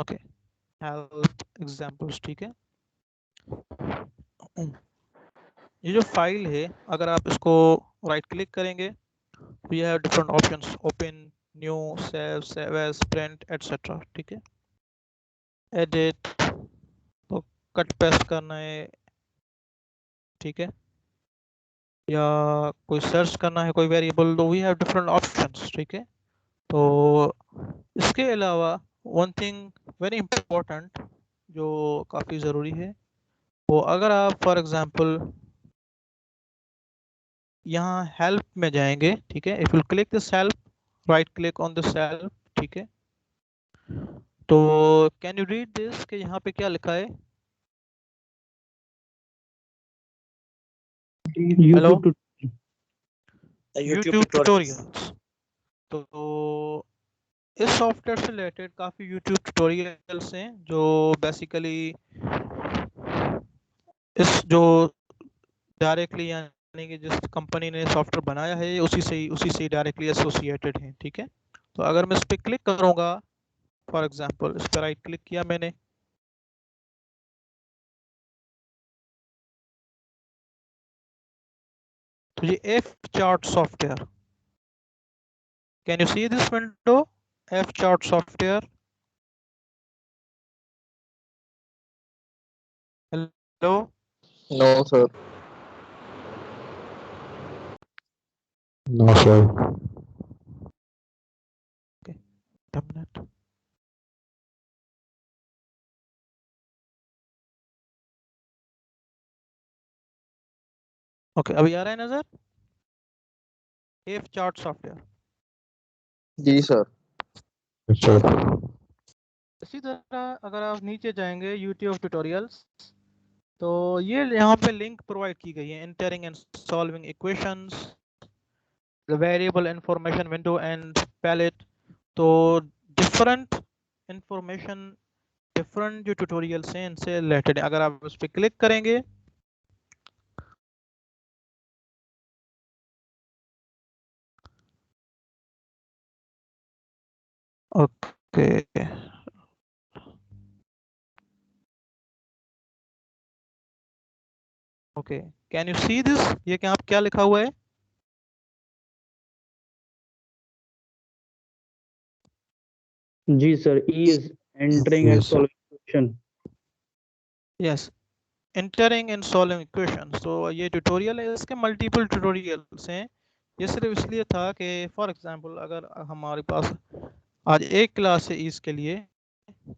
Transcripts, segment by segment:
Okay, help examples, ठीक है। ये जो फाइल है, अगर आप इसको राइट क्लिक करेंगे, we have different options, open, new, save, save as, print, etcetera, ठीक है। एडिट, तो कट पेस्ट करना है, ठीक है, या कोई सर्च करना है कोई वेरिएबल, तो वी हैव डिफरेंट ऑप्शंस, ठीक है। तो इसके अलावा वन थिंग वेरी इंपॉर्टेंट जो काफ़ी ज़रूरी है, वो अगर आप फॉर एग्जांपल यहाँ हेल्प में जाएंगे, ठीक है, if you click this help, right click on this help, ठीक है, तो कैन यू रीड दिस कि यहाँ पे क्या लिखा है? Hello, YouTube YouTube tutorials. तो इस सॉफ्टवेयर से रिलेटेड काफ़ी यूट्यूब ट्यूटोरियल्स हैं जो बेसिकली इस जो डायरेक्टली, यानी कि जिस कंपनी ने सॉफ्टवेयर बनाया है उसी से डायरेक्टली एसोसिएटेड है, ठीक है। तो अगर मैं इस पर क्लिक करूँगा, फॉर एग्जांपल इस पर राइट क्लिक किया मैंने, तो ये F chart software, can you see this window, F chart software? Hello, No, sir. No, sir. Minute, okay, अभी आ रहा है नजर? F chart software. जी सर। Yes, sir. इसी तरह अगर आप नीचे जाएंगे यूट्यूब ट्यूटोरियल्स, तो ये यहाँ पे लिंक प्रोवाइड की गई है, entering and solving equations, the variable information window and palette. तो डिफरेंट इंफॉर्मेशन, डिफरेंट जो ट्यूटोरियल्स हैं इनसे रिलेटेड है। अगर आप उस पर क्लिक करेंगे, okay okay, can you see this, ये क्या आप क्या लिखा हुआ है? जी sir, E is entering and Yes, sir. solving question. Yes, entering and solving equations. तो ये ट्यूटोरियल है, इसके मल्टीपल ट्यूटोरियल्स हैं। ये सिर्फ इसलिए था कि फॉर एग्जांपल अगर हमारे पास आज एक क्लास है इसके लिए,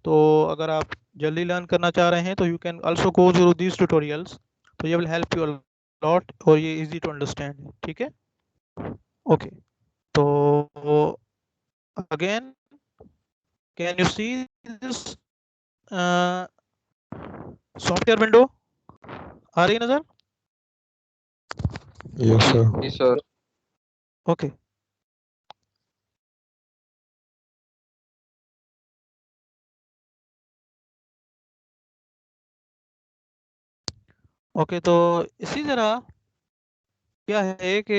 तो अगर आप जल्दी लर्न करना चाह रहे हैं तो you can also go through these tutorials, तो ये विल हेल्प यू लॉट, और ये इजी टू अंडरस्टैंड है, ठीक है। ओके, तो again can you see this software window, आ रही है नजर? Yes, sir. जी सर। ओके, ओके, तो इसी तरह क्या है कि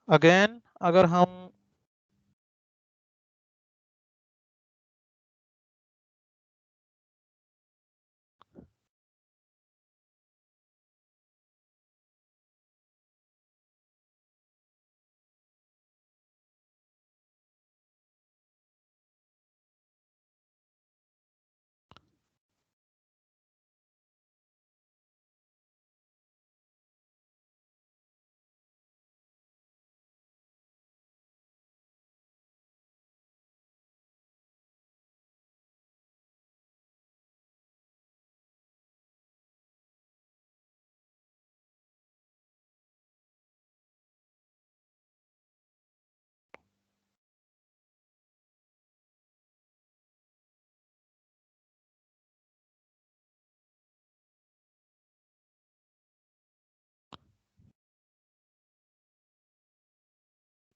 अगेन अगर हम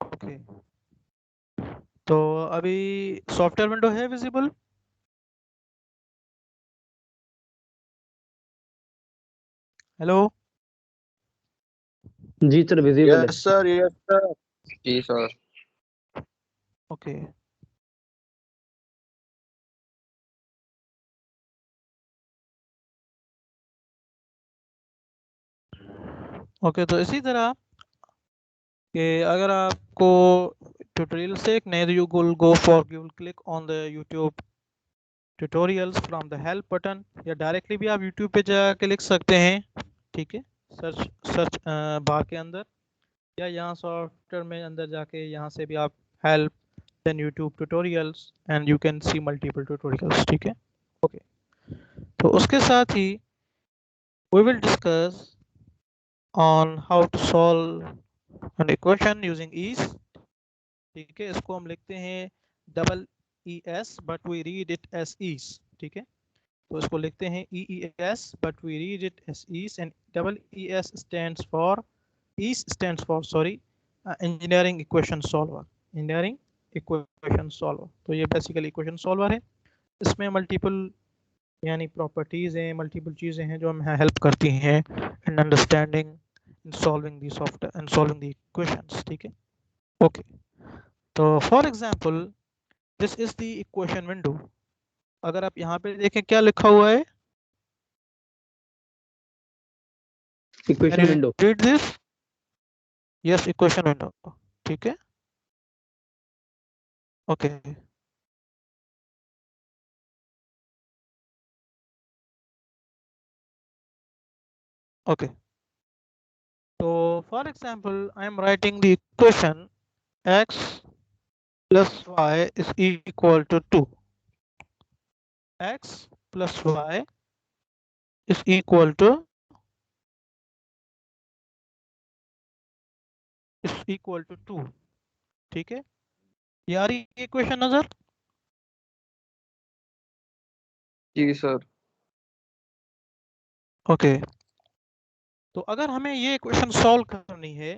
ओके, तो अभी सॉफ्टवेयर विंडो है विजिबल? हेलो, जी सर, विजिबल है। Yes sir, yes sir. जी सर। ओके, ओके, तो इसी तरह कि अगर आपको ट्यूटोरियल से एक नए, you will go for, you will click on the YouTube tutorials from the help button, या डायरेक्टली भी आप यूट्यूब पे जाके लिख सकते हैं, ठीक है, सर्च बार के अंदर, या यहाँ सॉफ्टवेयर में अंदर जाके यहाँ से भी आप help then YouTube tutorials and you can see multiple tutorials, ठीक है। ओके, तो उसके साथ ही we will discuss on how to solve an equation using EES, ठीक है। इसको हम लिखते हैं double E S but we read it as EES, ठीक है। तो इसको लिखते हैं E E S but we read it as EES, and double E S stands for, EES stands for, sorry, engineering equation solver, engineering equation solver. तो ये basically equation solver है, इसमें मल्टीपल यानी प्रॉपर्टीज हैं, मल्टीपल चीज़ें हैं जो हमें हेल्प करती हैं in understanding, in solving the software and solving the equations, ठीक है। ओके, तो for example this is the equation window. अगर आप यहाँ पे देखें क्या लिखा हुआ है, equation window. Read this, yes, equation window, ठीक है। ओके, ओके, तो for example I am writing the equation x plus y is equal to 2, x plus y is equal to 2, ठीक है। ये आ रही इक्वेशन नजर? जी सर। ओके, तो अगर हमें ये इक्वेशन सॉल्व करनी है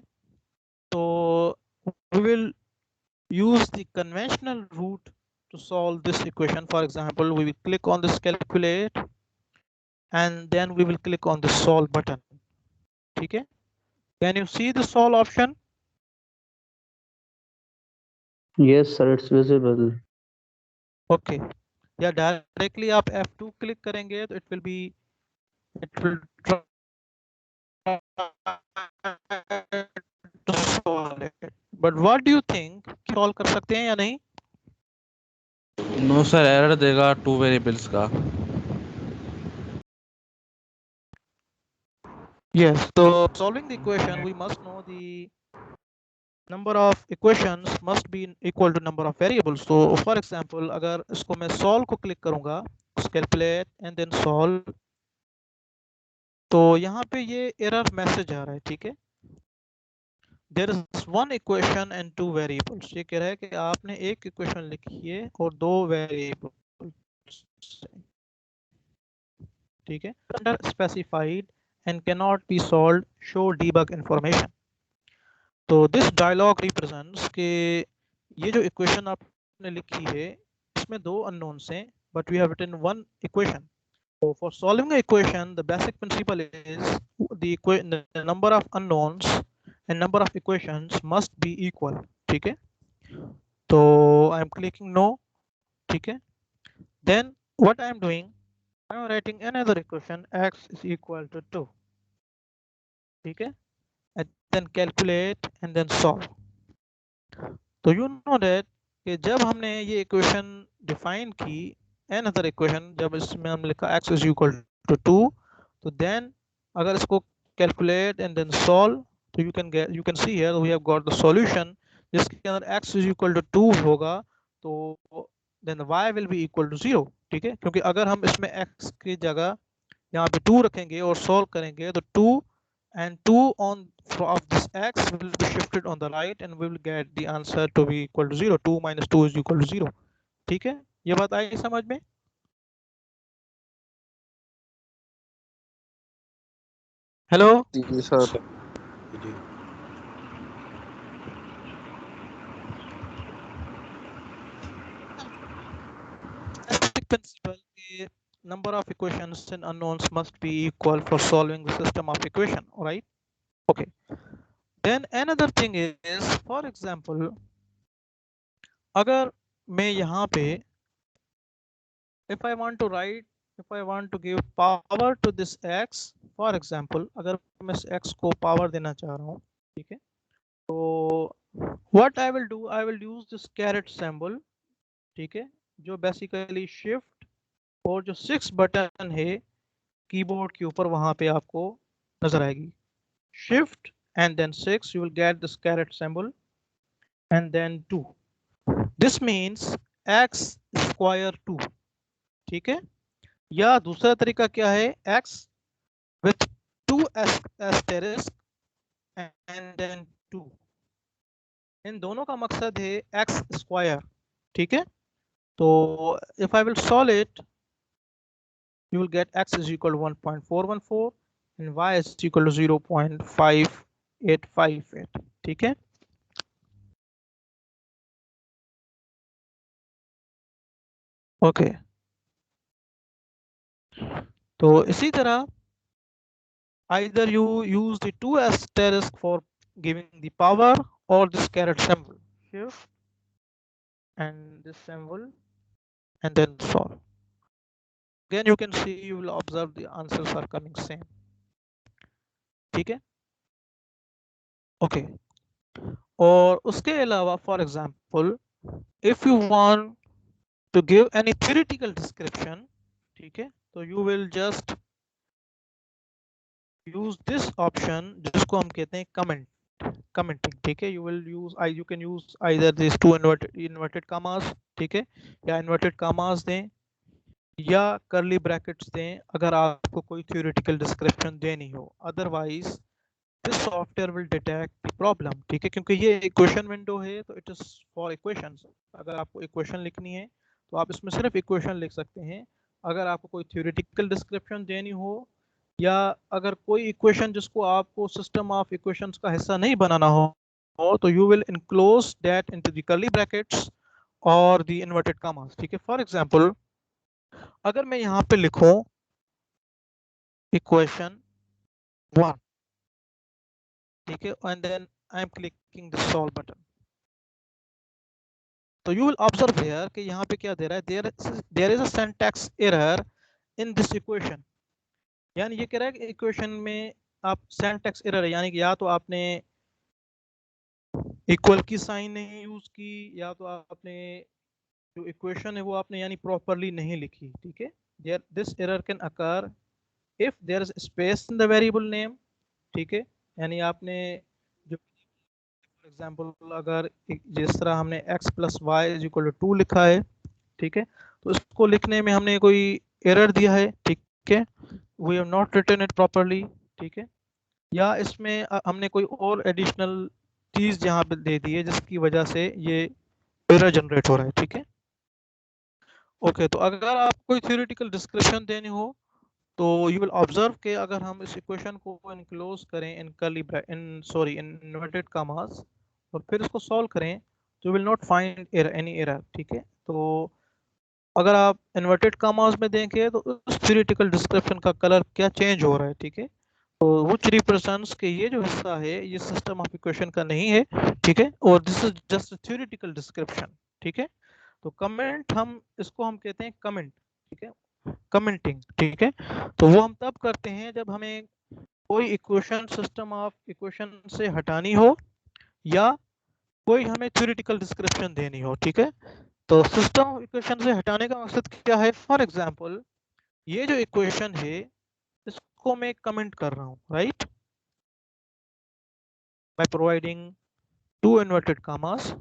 तो we will use the conventional route to solve this equation. For example, we will click on this calculate and then we will click on the solve button, ठीक है। Can you see the solve option? Yes sir, it's visible. Okay, या directly आप F2 click करेंगे तो it will try to solve it. But what do you think, solve कर सकते हैं या नहीं? नो सर, एरर देगा 2 वेरिएबल्स का। Yes, so solving the equation we must know the number of equations must be equal to number of variables. So for example, अगर इसको मैं solve को click करूंगा, calculate and then solve, तो यहाँ पे ये error message आ रहा है, ठीक है। There is one equation and two variables. ये कह रहा है कि आपने एक equation लिखी है और दो variables, ठीक है। Under specified and cannot be solved, show debug information. तो दिस डायलॉग रिप्रेजेंट्स के ये जो इक्वेशन आपने लिखी है इसमें दो अननोन्स हैं, but we have written one equation. So for solving an equation, the basic principle is the number of unknowns and number of equations must be equal, ठीक है। तो I am clicking no, ठीक है। Then what I am doing, I am writing another equation, x is equal to 2, ठीक है, and then calculate and then solve. तो you know that कि जब हमने ये इक्वेशन डिफाइन की, another इक्वेशन जब इसमें हम लिखा x is equal to 2, तो then अगर इसको calculate and then solve, तो you can see here we have got the solution जिसके अंदर x is equal to 2 होगा, तो then y will be equal to 0, ठीक है। क्योंकि अगर हम इसमें x की जगह यहाँ पे 2 रखेंगे और सॉल्व करेंगे तो 2 and 2 on of this x will be shifted on the right and we will get the answer to be equal to 0. 2 minus 2 is equal to 0, ठीक है। ये बात आई समझ में? हेलो जी सर। basic principle कि number of equations and unknowns must be equal for solving the system of equation, right? Okay, then another thing is, for example, अगर मैं यहाँ पे if I want to write if I want to give power to this x, for example अगर मैं इस x को power देना चाह रहा हूँ, ठीक है, तो what I will do, I will use this caret symbol, ठीक है, जो बेसिकली शिफ्ट और जो 6 बटन है कीबोर्ड के ऊपर वहां पे आपको नजर आएगी, shift and then 6, you will get this caret symbol and then 2. This means x square 2, ठीक है, या दूसरा तरीका क्या है, x with 2 asterisk and then 2. इन दोनों का मकसद है x स्क्वायर, ठीक है, तो if I will solve it, you will get x is equal to 1.414 and y is equal to 0.5858, ठीक है। ओके, तो इसी तरह either you use the 2 asterisk for giving the power or this caret symbol, shift and this symbol and then solve. Again you can see, you will observe the answers are coming same, ठीक है। Okay, और उसके अलावा for example if you want to give any theoretical description, ठीक है, तो you will just use this option जिसको हम कहते हैं कमेंटिंग, ठीक है, you can use either this two inverted commas, ठीक है, या इन्वर्टेड कॉमास दें या कर्ली ब्रैकेट्स दें अगर आपको कोई थ्योरेटिकल डिस्क्रिप्शन देनी हो, otherwise this software will detect the problem, ठीक है, क्योंकि ये इक्वेशन विंडो है तो इट इज फॉर इक्वेशंस। अगर आपको इक्वेशन लिखनी है तो आप इसमें सिर्फ इक्वेशन लिख सकते हैं। अगर आपको कोई थ्योरेटिकल डिस्क्रिप्शन देनी हो या अगर कोई इक्वेशन जिसको आपको सिस्टम ऑफ इक्वेशंस का हिस्सा नहीं बनाना हो तो you will enclose that into the curly brackets और द इन्वर्टेड कॉमास, ठीक है। फॉर एग्जांपल अगर मैं यहाँ पे लिखूं इक्वेशन 1, ठीक है, and then I am clicking the solve button, तो यू विल ऑब्जर्व हियर कि यहाँ पे क्या दे रहा है, there is a syntax error in this equation, यानी ये कह रहा है कि इक्वेशन में आप सिंटैक्स एरर है, यानी कि या तो आपने इक्वल की साइन नहीं यूज की या तो आपने जो इक्वेशन है वो आपने यानी प्रॉपरली नहीं लिखी, ठीक है। There this error can occur if there is space in the variable name, ठीक है, यानी आपने जो फॉर एग्जांपल अगर जिस तरह हमने x plus Y is equal to 2 लिखा है, ठीक है, तो इसको लिखने में हमने कोई एरर दिया है, ठीक है, we have not written it properly, ठीक है, या इसमें हमने कोई और एडिशनल चीज यहाँ पे दे दी है जिसकी वजह से ये एरर जनरेट हो रहा है, ठीक है। ओके, तो अगर आप कोई थ्योरेटिकल डिस्क्रिप्शन देनी हो तो यू विल ऑब्जर्व के अगर हम इस इक्वेशन को इनक्लोज करें इन कर्ली इन इन्वर्टेड कॉमास और फिर इसको सॉल्व करें तो will not find any error, ठीक है। तो अगर आप इन्वर्टेड कॉमास में देखें तो उस थ्योरेटिकल डिस्क्रिप्शन का कलर क्या चेंज हो रहा है, ठीक है, तो व्हिच रिप्रेजेंट्स के ये जो हिस्सा है ये सिस्टम ऑफ इक्वेशन का नहीं है, ठीक है, और this is just theoretical description, ठीक है। तो कमेंट हम इसको हम कहते हैं कमेंट, ठीक है, कमेंटिंग, ठीक है, तो वो हम तब करते हैं जब हमें कोई इक्वेशन सिस्टम ऑफ इक्वेशन से हटानी हो या कोई हमें थ्योरेटिकल डिस्क्रिप्शन देनी हो, ठीक है। तो सिस्टम ऑफ इक्वेशन से हटाने का मकसद क्या है, फॉर एग्जांपल ये जो इक्वेशन है इसको मैं कमेंट कर रहा हूँ, right, by providing 2 inverted commas,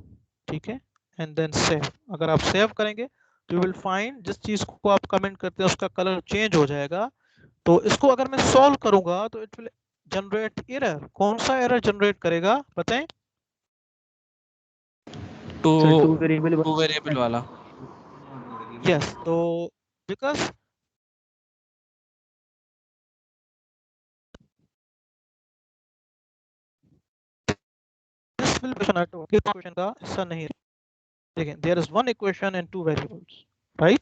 ठीक है, एंड देन सेव। अगर आप सेव करेंगे तो यू विल फाइंड जिस चीज को आप कमेंट करते हैं उसका कलर चेंज हो जाएगा। तो इसको अगर मैं सॉल्व करूंगा तो इट विल जनरेट एरर। कौन सा एरर जनरेट करेगा बताएं? Two sir two variable two variable वाला। यस, तो बिकॉज दिस विल इक्वेशन का हिस्सा नहीं है। देखिए there is one equation and 2 variables, right.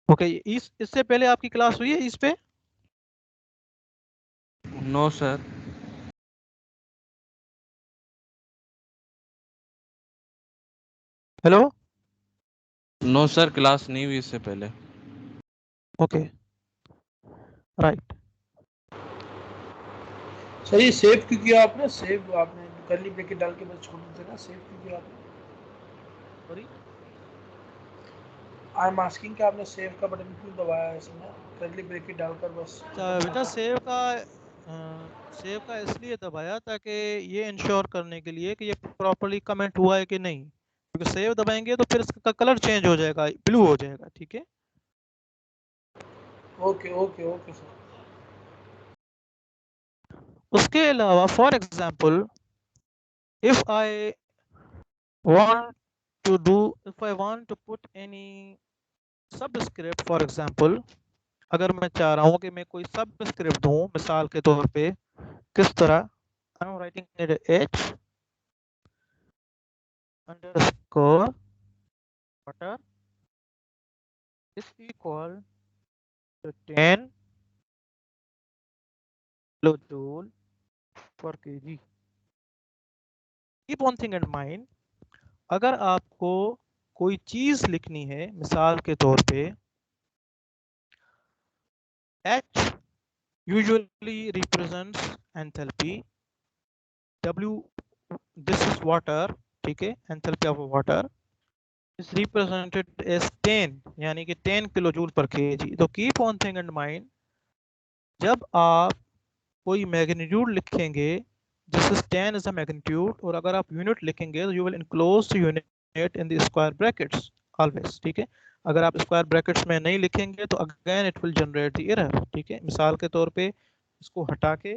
Okay, इससे पहले आपकी क्लास हुई है इस पे? No sir. Hello, no sir, class नहीं हुई इससे पहले। Okay right. सर ये सेव क्यों किया आपने? सेव आपने कर्ली ब्रैकेट डाल के बस छोड़ देते ना, सेव क्यों किया आपने? सॉरी आई एम आस्किंग कि आपने सेव का बटन क्यों दबाया है इसमें, कर्ली ब्रैकेट डालकर बस बेटा सेव का इसलिए दबाया ताकि ये इंश्योर करने के लिए कि ये प्रॉपर्ली कमेंट हुआ है कि नहीं, क्योंकि सेव दबाएंगे तो फिर इसका कलर चेंज हो जाएगा, ब्लू हो जाएगा। ठीक है ओके ओके ओके सर। उसके अलावा for example if I want if I want to put any subscript for example, अगर मैं चाह रहा हूँ कि मैं कोई सबस्क्रिप्ट दूं मिसाल के तौर पे, किस तरह आई am writing h underscore water is equal to 10 kilojoule per kg. Keep one thing in mind, अगर आपको कोई चीज लिखनी है मिसाल के तौर पे H usually represents enthalpy, W this is water, ठीक है, enthalpy of water is represented as 10 यानी कि 10 किलो जूल पर केजी। तो keep on thing in mind, जब आप कोई मैग्नीट्यूड लिखेंगे this is 10 is the magnitude, और अगर आप यूनिट लिखेंगे तो you will enclose unit in the square brackets always. ठीक है, अगर आप स्क्वायर ब्रैकेट्स में नहीं लिखेंगे तो again it will generate the error. ठीक है, मिसाल के तौर पे इसको हटा के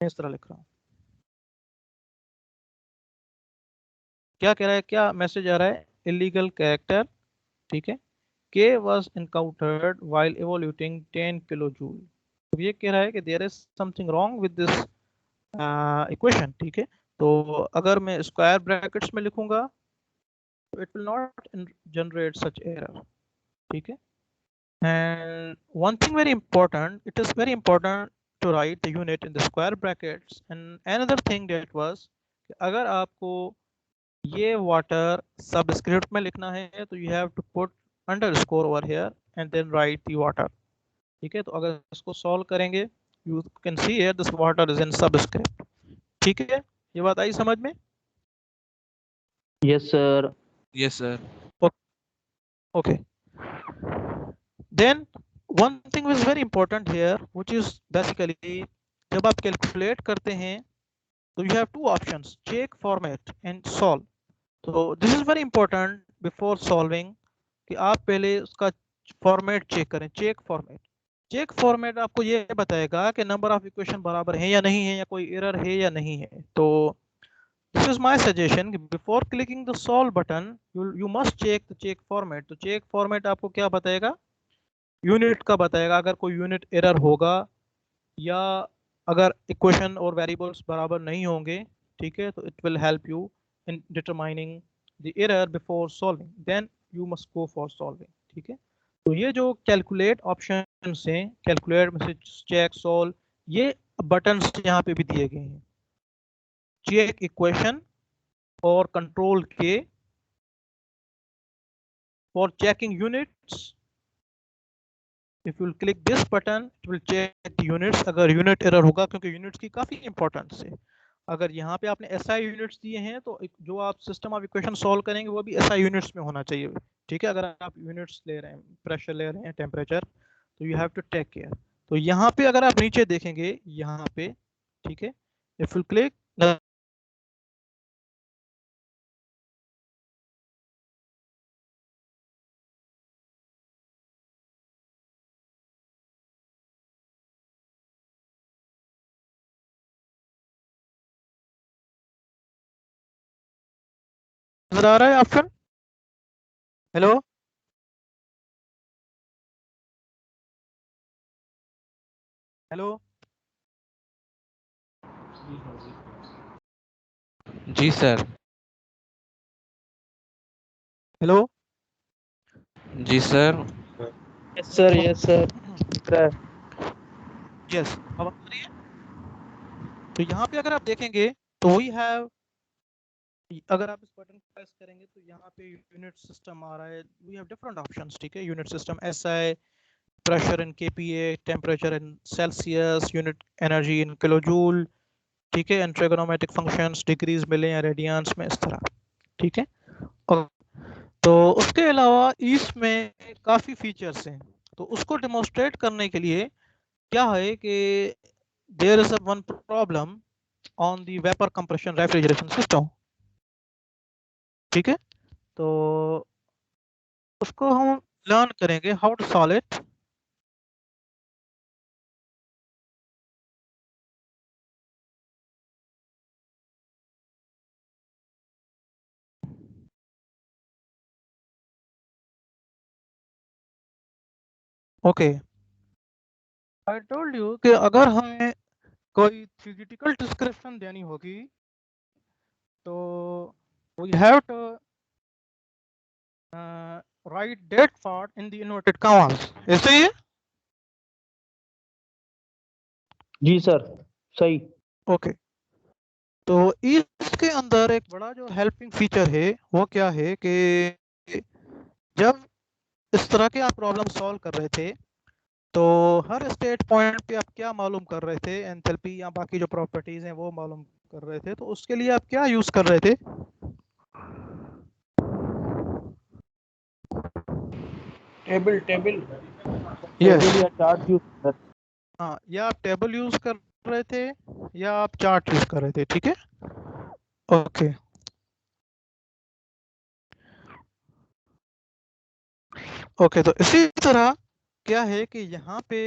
इस तरह लिख रहा हूँ, क्या कह रहा है, क्या मैसेज आ रहा है, इलीगल कैरेक्टर। ठीक है, K was encountered while evaluating 10 kilojoule। तो ये कह रहा है कि there is something wrong with this equation। ठीक है, तो अगर मैं स्क्वायर ब्रैकेट्स में लिखूंगा तो it will not generate such error। ठीक है, and one thing very important, it is very important to write the unit in the square brackets, and another thing that was कि अगर आपको ये वाटर सबस्क्रिप्ट में लिखना है तो you have to put underscore over here and then write the water. ठीक है, तो अगर इसको सॉल्व करेंगे you can see here this water is in subscript. ठीक है, ये बात आई समझ में? Yes, sir. Yes, sir. Okay, then one thing is very important here which is basically जब आप कैलकुलेट करते हैं तो you have two options, check format and solve. तो this is very important before solving कि आप पहले उसका फॉर्मेट चेक करें। चेक फॉर्मेट, चेक फॉर्मेट आपको ये बताएगा कि नंबर ऑफ इक्वेशन बराबर है या नहीं है, या कोई एरर है या नहीं है। तो दिस इज माय सजेशन कि before clicking the solve button you must check the check format. तो चेक फॉर्मेट आपको क्या बताएगा, यूनिट का बताएगा, अगर कोई यूनिट एरर होगा या अगर इक्वेशन और वेरिएबल्स बराबर नहीं होंगे। ठीक है, तो it will help you in determining the error before solving, then you must go for solving. ठीक है, तो ये जो कैलकुलेट ऑप्शन हैं, कैलकुलेट में से चेक सॉल्व, ये बटन्स यहाँ पे भी दिए गए हैं, चेक इक्वेशन और कंट्रोल के for checking units. If you click this button it will check units, अगर यूनिट एरर होगा, क्योंकि यूनिट्स की काफी इंपॉर्टेंस है। अगर यहाँ पे आपने एसआई यूनिट्स दिए हैं तो जो आप सिस्टम ऑफ इक्वेशन सॉल्व करेंगे वो भी एसआई यूनिट्स में होना चाहिए। ठीक है, अगर आप यूनिट्स ले रहे हैं, प्रेशर ले रहे हैं, टेम्परेचर, तो you have to take care. तो यहाँ पे अगर आप नीचे देखेंगे यहाँ पे, ठीक है, इफ यू क्लिक नजर आ रहा है ऑप्शन? हेलो, हेलो, जी सर। हेलो, जी sir. Yes, sir. Yes, sir. Sir. Yes, अब आ रही है? तो यहाँ पे अगर आप देखेंगे तो वी हैव अगर आप इस बटन को प्रेस करेंगे तो यहाँ पे यूनिट सिस्टम आ रहा है। वी हैव डिफरेंट ऑप्शंस, ठीक है। Unit system SI, pressure in kPa, temperature in Celsius, unit energy in kilojoule, ठीक है। एंड ट्रिगोनोमेट्रिक फंक्शंस, डिग्रीज मिले या रेडियंस में, इस तरह, ठीक है। और तो उसके अलावा इसमें काफ़ी फीचर्स हैं, तो उसको डेमोन्स्ट्रेट करने के लिए क्या है कि there is one problem on the vapour compression refrigeration system, ठीक है। तो उसको हम लर्न करेंगे how to solve it. Okay, I told you कि अगर हमें कोई थियोरेटिकल डिस्क्रिप्शन देनी होगी तो we have to write that part in the inverted commas, ऐसे ही है? जी सर, सही। ओके, तो इसके अंदर एक बड़ा जो हेल्पिंग फीचर है वो क्या है कि जब इस तरह के आप प्रॉब्लम सॉल्व कर रहे थे तो हर स्टेट पॉइंट पे आप क्या मालूम कर रहे थे, एंथैल्पी या बाकी जो प्रॉपर्टीज हैं वो मालूम कर रहे थे, तो उसके लिए आप क्या यूज कर रहे थे? टेबल टेबल यस, टेबल या चार्ट यूज कर। हाँ, या आप टेबल यूज कर रहे थे या आप चार्ट यूज कर रहे थे, ठीक है। ओके, ओके, तो इसी तरह क्या है कि यहाँ पे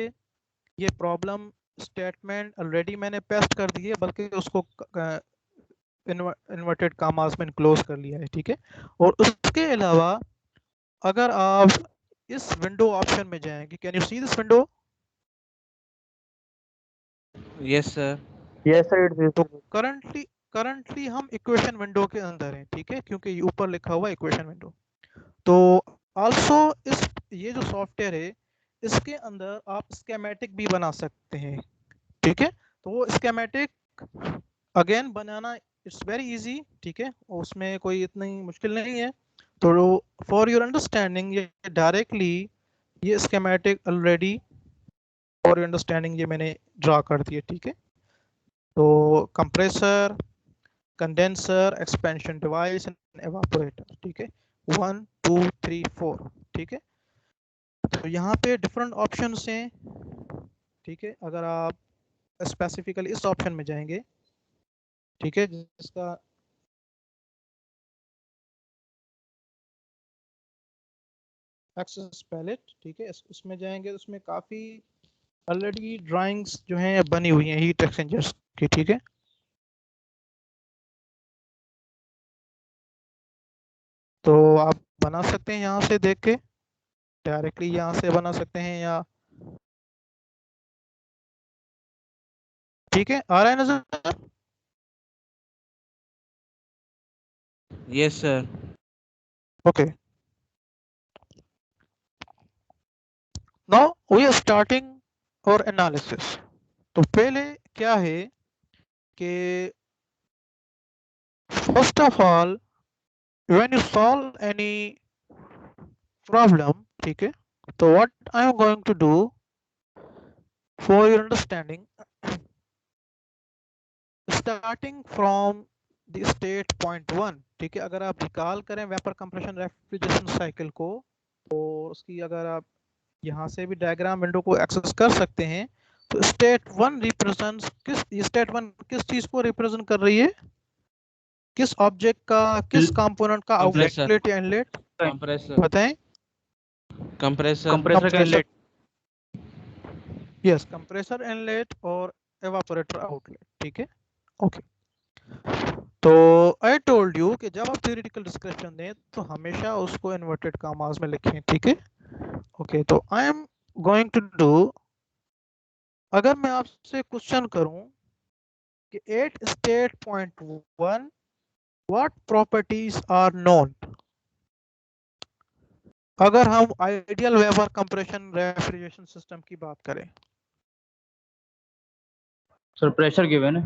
ये प्रॉब्लम स्टेटमेंट ऑलरेडी मैंने पेस्ट कर दी है, बल्कि उसको इन्वर्टेड कॉमास में क्लोज कर लिया है, ठीक है। और उसके अलावा अगर आप इस विंडो ऑप्शन में जाएंगे, can you see this window? Yes sir. Yes sir, तो करंटली हम इक्वेशन विंडो के अंदर हैं, ठीक है, क्योंकि ये ऊपर लिखा हुआ है इक्वेशन विंडो। तो आल्सो इस ये जो सॉफ्टवेयर है इसके अंदर आप स्कीमेटिक भी बना सकते हैं, ठीक है। तो वो schematic again banana it's very easy, ठीक है, उसमें कोई इतनी मुश्किल नहीं है। तो फॉर योर अंडरस्टैंडिंग ये डायरेक्टली ये schematic already for your understanding ये मैंने ड्रा कर दिया, ठीक है। तो compressor, condenser, expansion device and evaporator, ठीक है, 1 2 3 4, ठीक है। तो यहाँ पे डिफरेंट ऑप्शंस हैं, ठीक है। अगर आप स्पेसिफिकली इस ऑप्शन में जाएंगे, ठीक है, जिसका एक्सेस पैलेट, ठीक है, उसमें जाएंगे तो उसमें काफ़ी ऑलरेडी ड्राइंग्स जो हैं बनी हुई हैं हीट एक्सचेंजर्स की, ठीक है। तो आप बना सकते हैं यहाँ से देख के, डायरेक्टली यहाँ से बना सकते हैं, या ठीक है, आ रहा है नजर? Yes sir. Okay, now we are starting our analysis. तो पहले क्या है कि first of all when you solve any problem, ठीक है, तो what I am going to do for your understanding, starting from the state point 1, ठीक है। अगर आप रिकॉल करें वेपर कंप्रेशन रेफ्रिजरेशन साइकिल को, और उसकी अगर आप यहाँ से भी डायग्राम विंडो को एक्सेस कर सकते हैं, तो स्टेट 1 रिप्रेजेंट्स स्टेट 1 किस चीज को रिप्रेजेंट कर रही है, किस ऑब्जेक्ट का, किस कंपोनेंट का आउटलेट या इनलेट? कंप्रेसर। बताएं। कंप्रेसर कंप्रेसर का इनलेट। यस, कंप्रेसर इनलेट और एवापोरेटर आउटलेट, ठीक है। ओके, तो आई टोल्ड यू कि जब आप थ्योरेटिकल डिस्कशन दें तो हमेशा उसको इन्वर्टेड कॉमास में लिखें, ठीक है। ओके, तो I am going to do, अगर मैं आपसे क्वेश्चन करूं कि at state point 1 what properties are known, अगर हम ideal vapour compression refrigeration system की बात करें। सर प्रेशर गिवन है।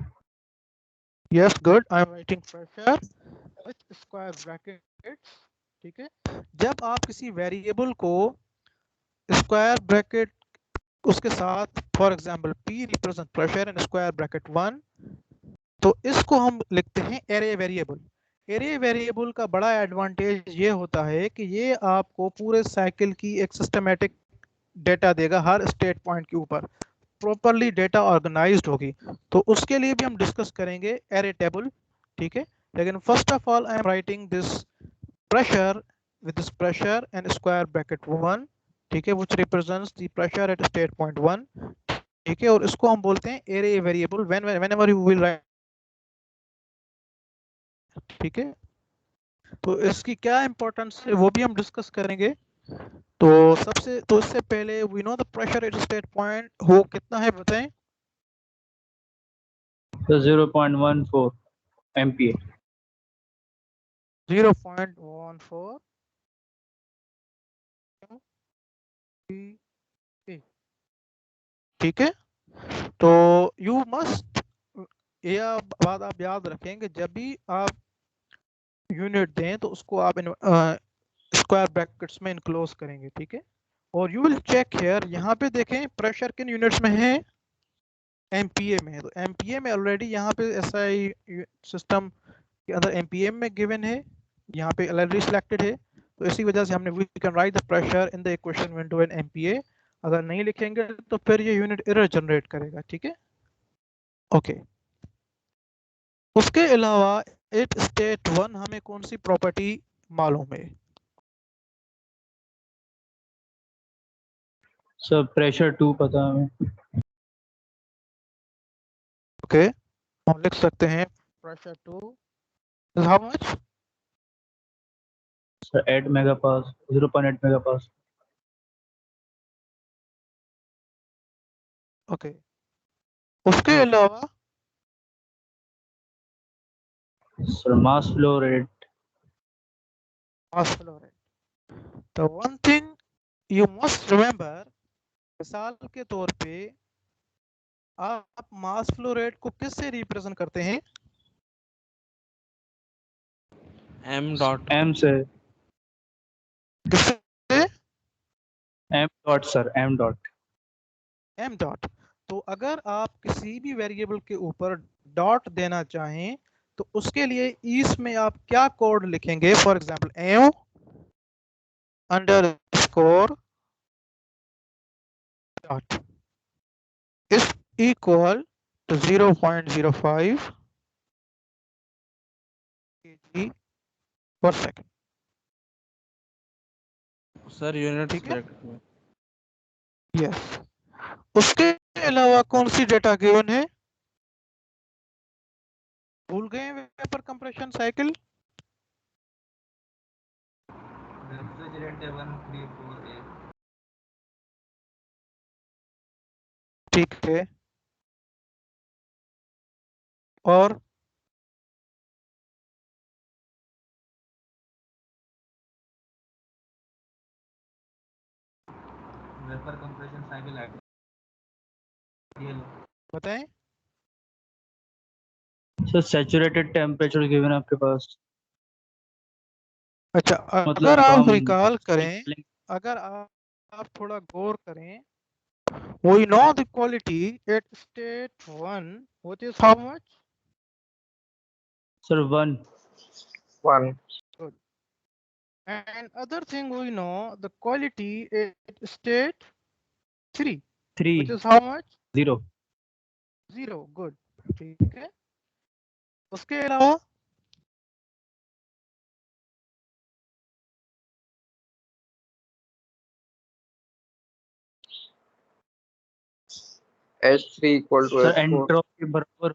Yes, good, I am writing pressure with square brackets, ठीक है। जब आप किसी वेरिएबल को स्क्वायर ब्रैकेट उसके साथ, for example p represent pressure in square bracket 1, तो इसको हम लिखते हैं एरे वेरिएबल। एरे वेरिएबल का बड़ा एडवांटेज ये होता है कि ये आपको पूरे साइकिल की एक सिस्टमेटिक डेटा देगा, हर स्टेट पॉइंट के ऊपर प्रॉपरली डेटा ऑर्गेनाइज्ड होगी। तो उसके लिए भी हम डिस्कस करेंगे एरे टेबल, ठीक है। लेकिन first of all I am writing this pressure with this pressure and square bracket 1, ठीक है, which represents the pressure at state point 1, ठीक है। और इसको हम बोलते हैं array variable whenever you will write, ठीक है। तो इसकी क्या इंपॉर्टेंस है वो भी हम डिस्कस करेंगे। तो इससे पहले we know the pressure at state point हो कितना है बताएं। So 0.14 MPa. 0.14 ठीक है। तो यू मस्ट, यह बात आप याद रखेंगे, जब भी आप यूनिट दें तो उसको आप स्क्वायर ब्रैकेट्स में इनक्लोज करेंगे, ठीक है। और यू विल चेक हियर, यहाँ पे देखें प्रेशर किन यूनिट्स में है, एमपीए में है। तो एमपीए में ऑलरेडी यहाँ पे एसआई सिस्टम के अंदर एमपीए में गिवन है, यहाँ पे ऑलरेडी सिलेक्टेड है। तो इसी वजह से हमने we can write the pressure in the equation window in MPa. अगर नहीं लिखेंगे तो फिर ये यूनिट एरर जनरेट करेगा, ठीक है। ओके, उसके अलावा एट स्टेट 1 हमें कौन सी प्रॉपर्टी मालूम है? So pressure 2 पता है हमें. ओके, हम लिख सकते हैं pressure 2 is how much? So 8 megapascal, 0.8 megapascal. Okay, उसके अलावा So mass flow rate. Mass flow rate. तो one thing you must remember, मिसाल के तौर पे आप मास फ्लो रेट को किससे रिप्रेजेंट करते हैं? m dot M से. किससे? M dot sir. M dot. M dot. तो अगर आप किसी भी वेरिएबल के ऊपर डॉट देना चाहें तो उसके लिए इसमें आप क्या कोड लिखेंगे? For example M underscore dot is equal to 0.05 kg per second, sir unit ठीक है। सेलेक्ट में यस, उसके अलावा कौन सी डेटा गिवन है? भूल गए vapour compression cycle? Refrigerator 134A. ठीक है, और वेपर कंप्रेशन साइकिल आइडियल. बताएं। So saturated temperature given है आपके पास. अच्छा, मतलब अगर आप हम रिकॉल करें, अगर आप थोड़ा गौर करें, we know the quality at state 1 which is how much? sir 1. 1. Good. And other thing we know the quality at state 3 which 3. is how much? 0. 0. Good, ठीक है। उसके अलावा H3 equal to sir H4. Entropy बराबर.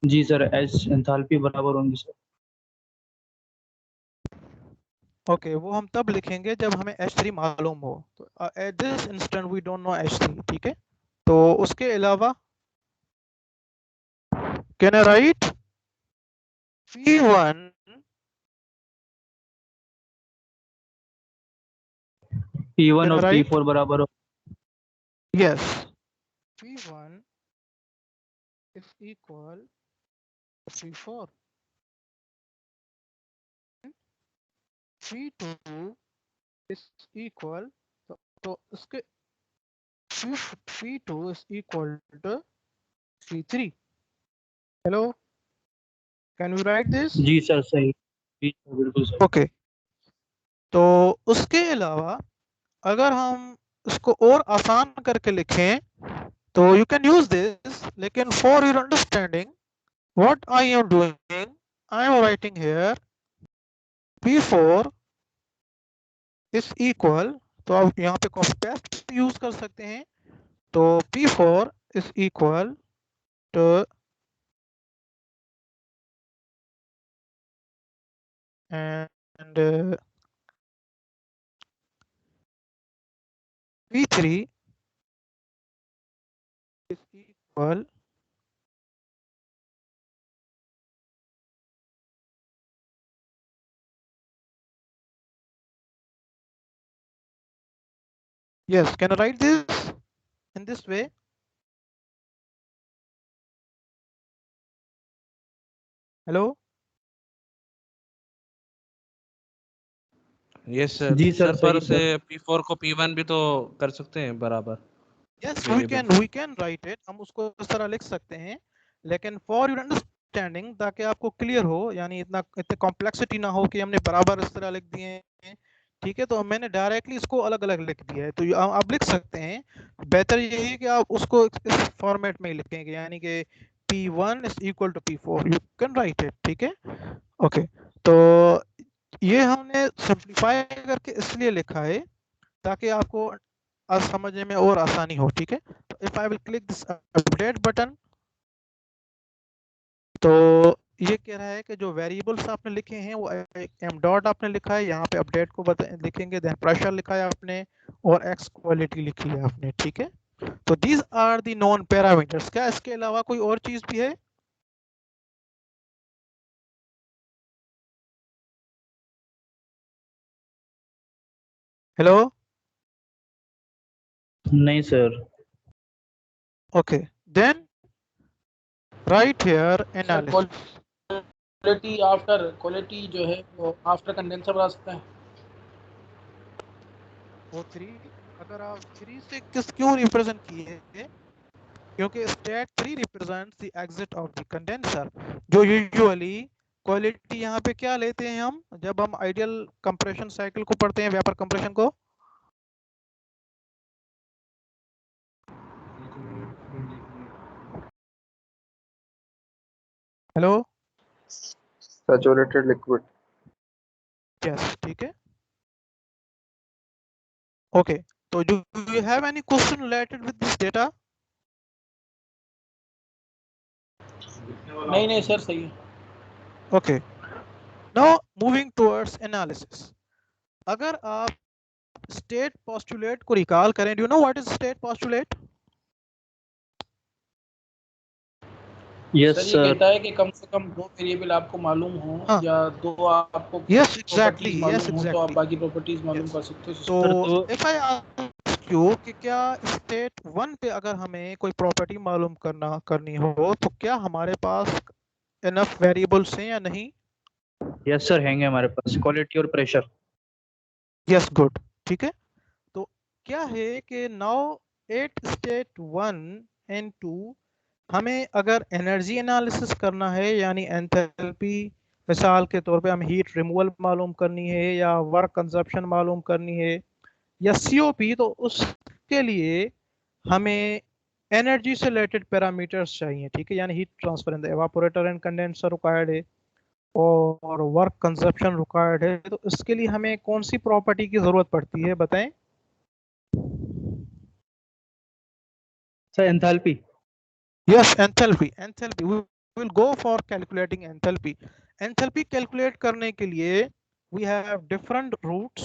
जी sir, H enthalpy बराबर होंगी sir. Okay, वो हम तब लिखेंगे जब हमें H3 मालूम हो। तो at this instant we don't know H3, ठीक है। तो उसके अलावा can I right P1 P1 और right? P4 बराबर हो. Yes, P1 is equal to P4, P2 is equal, तो इसके P2 is equal to P3. Hello, can we write this? जी सर सही, जी सर बिल्कुल सही। ओके, तो उसके अलावा अगर हम इसको और आसान करके लिखें तो यू कैन यूज दिस, लेकिन for your understanding what I am doing, I am writing here P4 is equal, तो आप यहाँ पे कॉपी पेस्ट यूज कर सकते हैं, तो P4 is equal to and P3 is equal yes, can I write this in this way? Hello, yes sir. जी sir, sir पर सही से P4 को P1 भी तो कर सकते हैं बराबर। yes Variable. we can write it, हम उसको इस तरह लिख सकते हैं, लेकिन फॉर योर अंडरस्टैंडिंग ताकि आपको क्लियर हो, यानी इतने कॉम्प्लेक्सिटी ना हो कि हमने बराबर इस तरह लिख दिए हैं, ठीक है, तो मैंने डायरेक्टली इसको अलग अलग लिख दिया है, तो आप लिख सकते हैं, बेहतर यही है कि आप उसको इस फॉर्मेट में ही लिखेंगे, यानी कि P1 is equal to P4, you can write it, ठीक है, ओके, तो ये हमने सिंप्लीफाई करके इसलिए लिखा है ताकि आपको आज समझने में और आसानी हो, ठीक है, तो if I will click this update button, तो ये कह रहा है कि जो वेरिएबल्स आपने लिखे हैं वो एम डॉट आपने लिखा है, यहाँ पे अपडेट को लिखेंगे, देन प्रेशर लिखा है आपने और एक्स क्वालिटी लिखी है आपने, ठीक है, तो these are the known parameters. क्या इसके अलावा कोई और चीज भी है? हेलो, नहीं sir. Okay, then right here sir analysis, quality जो है वो आफ्टर कंडेंसर बता सकते हैं। वो 3, अगर आप 3 से किस क्यों रिप्रेजेंट किए हैं, क्योंकि state 3 represents the exit of the condenser, जो यूजुअली क्वालिटी यहाँ पे क्या लेते हैं हम जब हम आइडियल कंप्रेशन साइकिल को पढ़ते हैं, वेपर कंप्रेशन को, हेलो, Saturated liquid. यस, ठीक है, ओके, तो do you have any question related with this data? नहीं सर सही है। ओके, नाउ मूविंग टुवर्ड्स एनालिसिस, अगर आप स्टेट पोस्टुलेट को रिकॉल करें, do you know what is state postulate? Yes sir ये सर। कहता है कि कम से कम 2 वेरिएबल आपको मालूम हो, हाँ। या 2 आपको Yes, properties exactly, मालूम yes, हो, तो आप exactly. बाकी प्रॉपर्टीज मालूम Yes. कर सकते हो। तो इफ आई आस्क यू कि क्या स्टेट 1 पे अगर हमें कोई प्रॉपर्टी मालूम करनी हो तो क्या हमारे पास इनफ वेरिएबल्स हैं या नहीं? यस सर, हैंगे हमारे पास क्वालिटी और प्रेशर। यस, गुड, ठीक है, तो क्या है कि नाउ एट स्टेट 1 एंड 2 हमें अगर एनर्जी एनालिसिस करना है, यानी एंथैल्पी, मिसाल के तौर पे हमें हीट रिमूवल मालूम करनी है या वर्क कंजप्शन मालूम करनी है या सीओपी, तो उसके लिए हमें एनर्जी से रिलेटेड पैरामीटर्स चाहिए, ठीक है, यानी heat transfer in the evaporator and condenser required है और वर्क कंजप्शन रिक्वायर्ड है, तो इसके लिए हमें कौन सी प्रॉपर्टी की जरूरत पड़ती है, बताएं? Sir enthalpy. Yes, enthalpy we will go for calculating enthalpy. Enthalpy calculate करने के लिए we have different routes,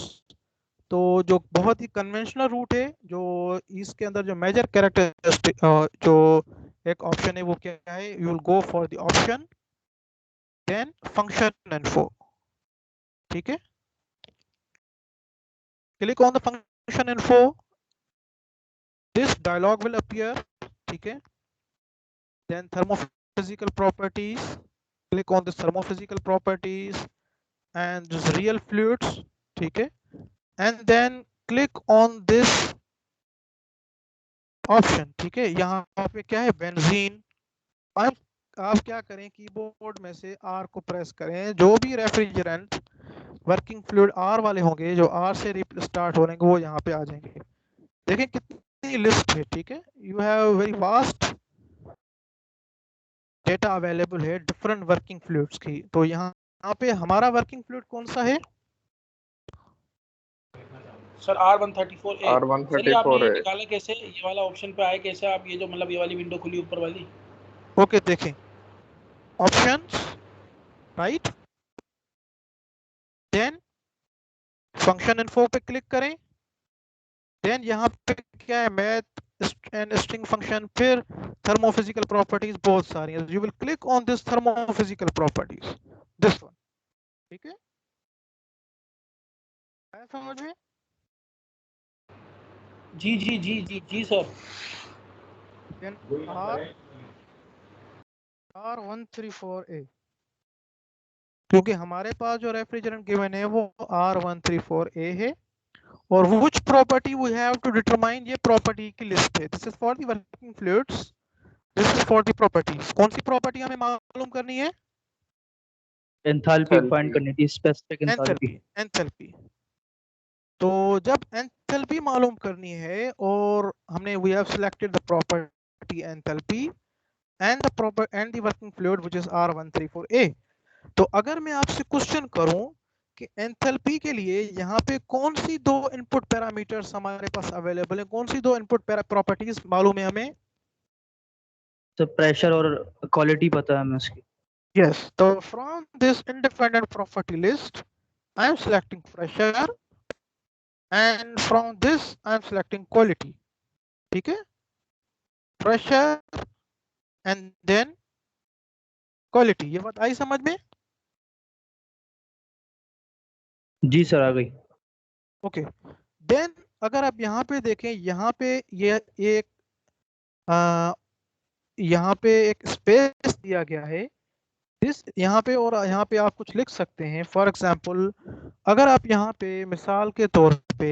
तो जो बहुत ही कन्वेंशनल रूट है, जो इसके अंदर जो मेजर कैरेक्टरिस्टिक जो एक ऑप्शन है वो क्या है, you will go for the option then function info, ठीक है, click on the function info, this dialog will appear, ठीक है, then thermophysical properties, click on the thermophysical properties and just real fluids, ठीक है, and then click on this option, ठीक है। यहाँ पे क्या है, बेंजीन। आप क्या करें, कीबोर्ड में से R को प्रेस करें, जो भी रेफ्रिजरेंट वर्किंग फ्लूइड R वाले होंगे, जो R से स्टार्ट हो रहे हैं, वो यहाँ पे आ जाएंगे। देखें कितनी लिस्ट है, ठीक है। You have very vast data available है डिफरेंट वर्किंग फ्लूइड्स की। तो यहाँ पे हमारा वर्किंग फ्लूइड कौन सा है? Sir R134A। सर ये आपने R134A। निकाला कैसे, ये वाला ऑप्शन पे आए कैसे आप, ये जो मतलब ये वाली विंडो खुली ऊपर वाली? ओके, देखें options, right, then function info पे क्लिक करें, देन यहाँ पे क्या है, मैथ एंड स्ट्रिंग फंक्शन, फिर थर्मोफिजिकल प्रॉपर्टीज बहुत सारी हैं। You will click on this thermophysical properties, this one, ठीक है। आया समझ में? जी जी जी जी जी सर। देन R134A, क्योंकि हमारे पास जो रेफ्रिजरेंट गिवन है वो R134A है, और which property we have to determine, ये प्रॉपर्टी की लिस्ट है। This is for the working fluids, this is for the properties. कौन सी प्रॉपर्टी हमें मालूम करनी है? Enthalpy Enthalpy। फाइंड करनी थी, स्पेसिफिक एंथैल्पी। एंथैल्पी। तो जब एंथैल्पी मालूम करनी है, और हमने we have selected the property enthalpy and the working fluid which is R134A। तो अगर मैं आपसे क्वेश्चन करूं कि एंथैल्पी के लिए यहाँ पे कौन सी दो इनपुट पैरामीटर्स हमारे पास अवेलेबल है, कौन सी दो इनपुट प्रॉपर्टीज मालूम है हमें? तो प्रेशर और क्वालिटी पता है हमें उसकी। Yes, so from this independent property list, I am selecting pressure, and from this I am selecting quality. ठीक है, pressure and then quality। ये बात आई समझ में? जी सर, आ गई। ओके, देन अगर आप यहाँ पे देखें, यहाँ पे ये एक यहाँ पे एक स्पेस दिया गया है, दिस यहाँ पे, और यहाँ पे आप कुछ लिख सकते हैं। फॉर एग्जांपल, अगर आप यहाँ पे मिसाल के तौर पे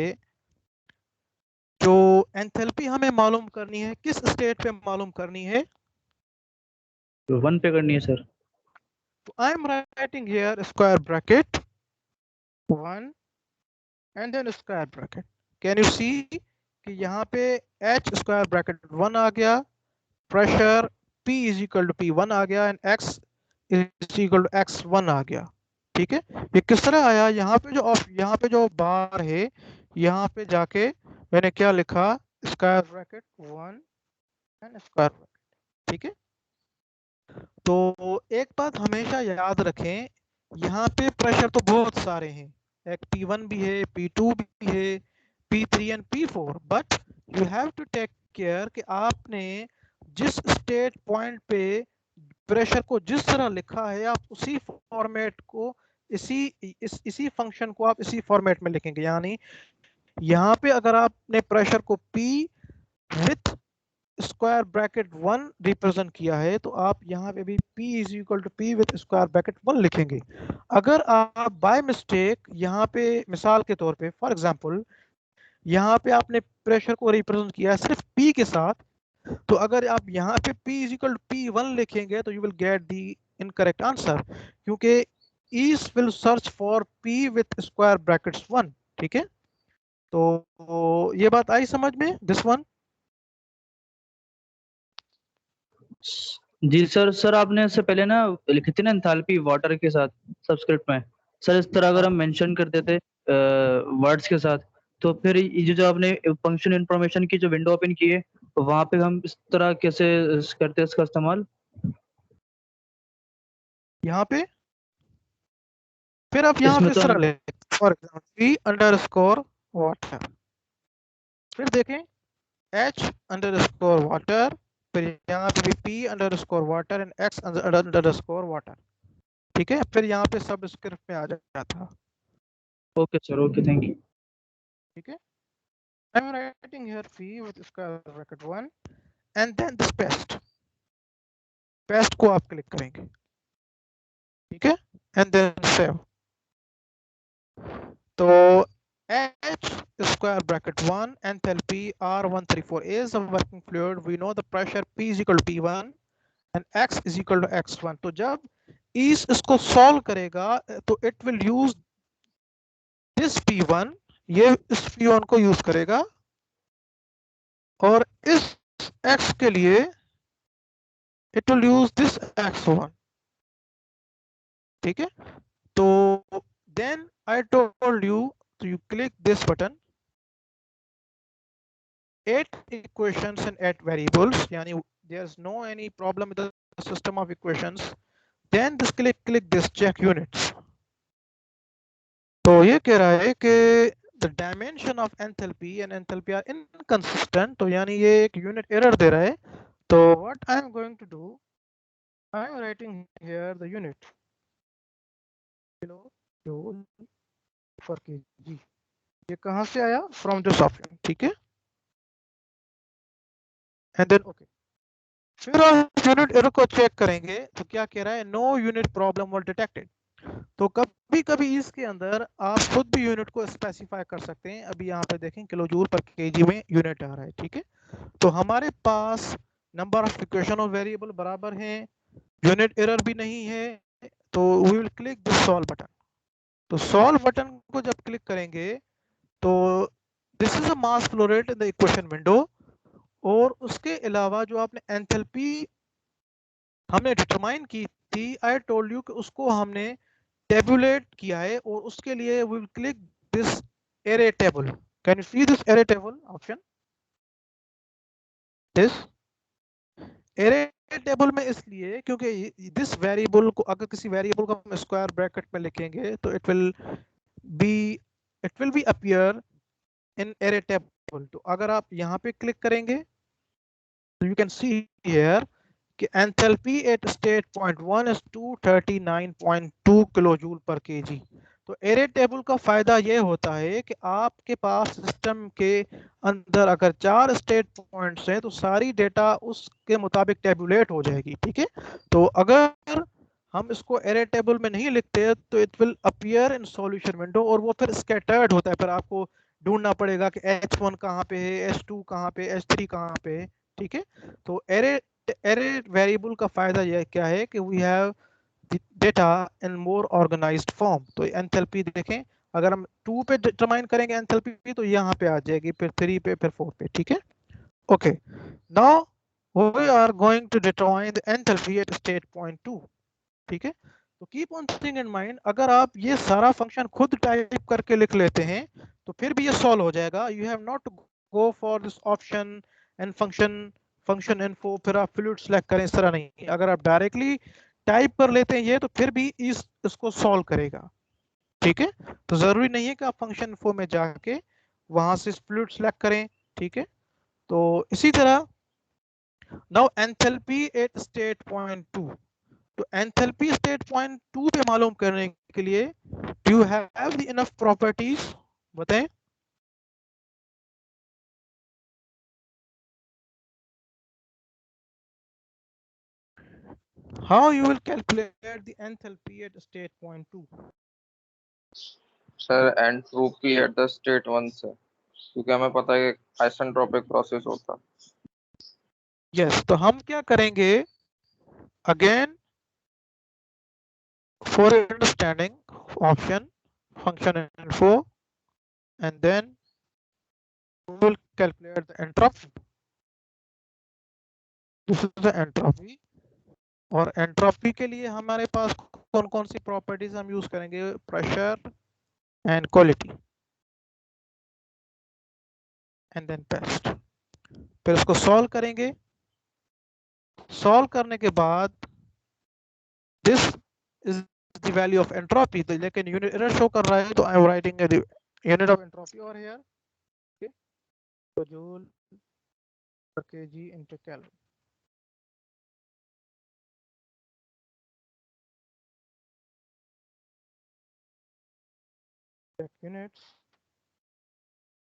जो एंथैल्पी हमें मालूम करनी है, किस स्टेट पे मालूम करनी है? तो 1 पे करनी है सर। तो I am writing here square bracket 1 and then square bracket. Can you see कि यहाँ पे h स्क्वायर ब्रैकेट 1 आ गया, pressure P is equal to P1 आ गया, and x is equal to x1 आ गया। ठीक है, ये किस तरह आया? यहाँ पे जो बार है, यहाँ पे जाके मैंने क्या लिखा, square bracket 1 and square bracket. ठीक है, तो एक बात हमेशा याद रखें, यहाँ पे प्रेशर तो बहुत सारे हैं, एक P1 भी है, P2 भी है, P3 and P4, but you have to take care कि आपने जिस स्टेट पॉइंट पे प्रेशर को जिस तरह लिखा है, आप उसी फॉर्मेट को, इसी फंक्शन को आप इसी फॉर्मेट में लिखेंगे। यानी यहाँ पे अगर आपने प्रेशर को P with square bracket 1 represent किया है, तो आप यहाँ पे भी P is equal to P with square bracket 1 लिखेंगे। अगर आप बाय मिस्टेक यहाँ पे, मिसाल के तौर पे, फॉर एग्जांपल, यहाँ पे आपने प्रेशर को रिप्रेजेंट किया है सिर्फ P के साथ, तो अगर आप यहाँ पे P is equal to P1 लिखेंगे तो you will get the incorrect answer, क्योंकि EES will search for P with square brackets 1। ठीक है, तो ये बात आई समझ में, दिस वन? जी सर। सर आपने इससे पहले ना लिखी थी ना एंथैल्पी वाटर के साथ सबस्क्रिप्ट में। सर इस तरह अगर हम मेंशन करते थे वर्ड्स के साथ, तो फिर ये जो आपने फंक्शन इंफॉर्मेशन की जो विंडो ओपन की है, वहां पे हम इस तरह कैसे करते हैं इसका इस्तेमाल? यहाँ पे फिर आप यहाँ पे इस तरह ले, for example P underscore water, फिर देखें H अंडरस्कोर वाटर, फिर यहाँ पे भी P underscore water and X underscore water. ठीक है, फिर यहाँ पे सब स्क्रिप्ट में आ जाता। Okay sir, okay, thank you. ठीक है, I am writing here P with square bracket 1 and then this paste को आप क्लिक करेंगे। ठीक है, एंड देन सेव। तो square bracket 1 enthalpy R134 is a working fluid. We know the pressure P is equal to P1 and X is equal to X1. तो जब इसको solve करेगा तो it will use this P1, ये इस P1 को use करेगा और इस X के लिए it will use this X1. ठीक है, तो then I told you, so you click this button, 8 equations and 8 variables, yani there's no any problem with the system of equations. Then this click this check units. तो ये कह रहा है कि the dimension of enthalpy and enthalpy are inconsistent, तो यानी ये एक unit error दे रहा है. तो what I am going to do, I am writing here the unit kilojoule per kg. ये कहाँ से आया? From this option. ठीक है, and then okay. फिर आप यूनिट एरर को चेक करेंगे तो क्या कह रहा है? नो यूनिट प्रॉब्लम वर डिटेक्टेड. तो कभी कभी इसके अंदर आप खुद भी यूनिट को स्पेसिफाई कर सकते हैं. अभी यहाँ पे देखें किलो जूल पर केजी में यूनिट आ रहा है. ठीक है, तो हमारे पास नंबर ऑफ इक्वेशन और वेरिएबल बराबर हैं, यूनिट एरर भी नहीं है, तो we will click this solve button. तो सॉल्व बटन को जब क्लिक करेंगे तो this is a mass flow rate in the equation window. और उसके अलावा जो आपने एंथैल्पी हमने डिटरमाइन की थी, आई टोल्ड यू कि उसको हमने टेबुलेट किया है और उसके लिए we will click this array table. Can you see this array table option? This array table में इसलिए क्योंकि दिस वेरिएबल को अगर किसी वेरिएबल को हम स्क्वायर ब्रैकेट में लिखेंगे तो it will be appear in array table. तो अगर आप यहाँ पे क्लिक करेंगे तो यू कैन सी हियर कि enthalpy at state point 1 is 239.2 kilo joule per kg. तो एरे टेबल का फायदा ये होता है कि आपके पास सिस्टम के अंदर अगर 4 स्टेट पॉइंट्स हैं तो सारी डेटा उसके मुताबिक टेबुलेट हो जाएगी. ठीक है, तो अगर हम इसको एरे टेबल में नहीं लिखते तो it will appear in solution window और वो फिर स्कैटर्ड होता है. फिर आपको ढूंढना पड़ेगा कि H1 कहाँ पे है, H2 कहाँ पे, H3 कहाँ पे है. ठीक है, तो एरे वेरिएबल का फायदा यह क्या है कि we have data in more organised form. तो एंथैल्पी देखें, अगर हम 2 पे डिटरमाइन करेंगे एंथैल्पी तो यहाँ पे आ जाएगी, फिर 3 पे, फिर 4 पे. ठीक है, ओके. Now we are going to determine the enthalpy at state point 2. ठीक है, तो keep on thing in mind, अगर आप ये सारा फंक्शन खुद टाइप करके लिख लेते हैं तो फिर भी ये सॉल्व हो जाएगा. You have not go for this option and function info फिर आप फ्लूइड सेलेक्ट करें, इस तरह नहीं. अगर आप डायरेक्टली टाइप कर लेते हैं ये तो फिर भी इसको सॉल्व करेगा. ठीक है, तो जरूरी नहीं है कि आप फंक्शन इन्फो में जाके वहां से फ्लूइड सेलेक्ट करें. ठीक है, तो इसी तरह now enthalpy at state point 2. तो एंथैल्पी स्टेट पॉइंट 2 पे मालूम करने के लिए do you have the enough properties? बताएं. How you will calculate the enthalpy at state point 2? Sir entropy at the state 1 से, क्योंकि हमें पता है कि आइसेंट्रोपिक प्रोसेस होता है. Yes, तो हम क्या करेंगे? Again, for understanding, option, function info, and then we will calculate the entropy. This is the entropy. और एंट्रोपी के लिए हमारे पास कौन कौन सी प्रॉपर्टीज हम यूज करेंगे? Pressure and quality and then paste. फिर इसको सॉल्व करेंगे. सॉल्व करने के बाद this is the value of entropy. तो लेकिन यूनिट एरर शो कर रहा है तो I am writing the unit of entropy और हियर ओके, तो joule per kg into kelvin. units,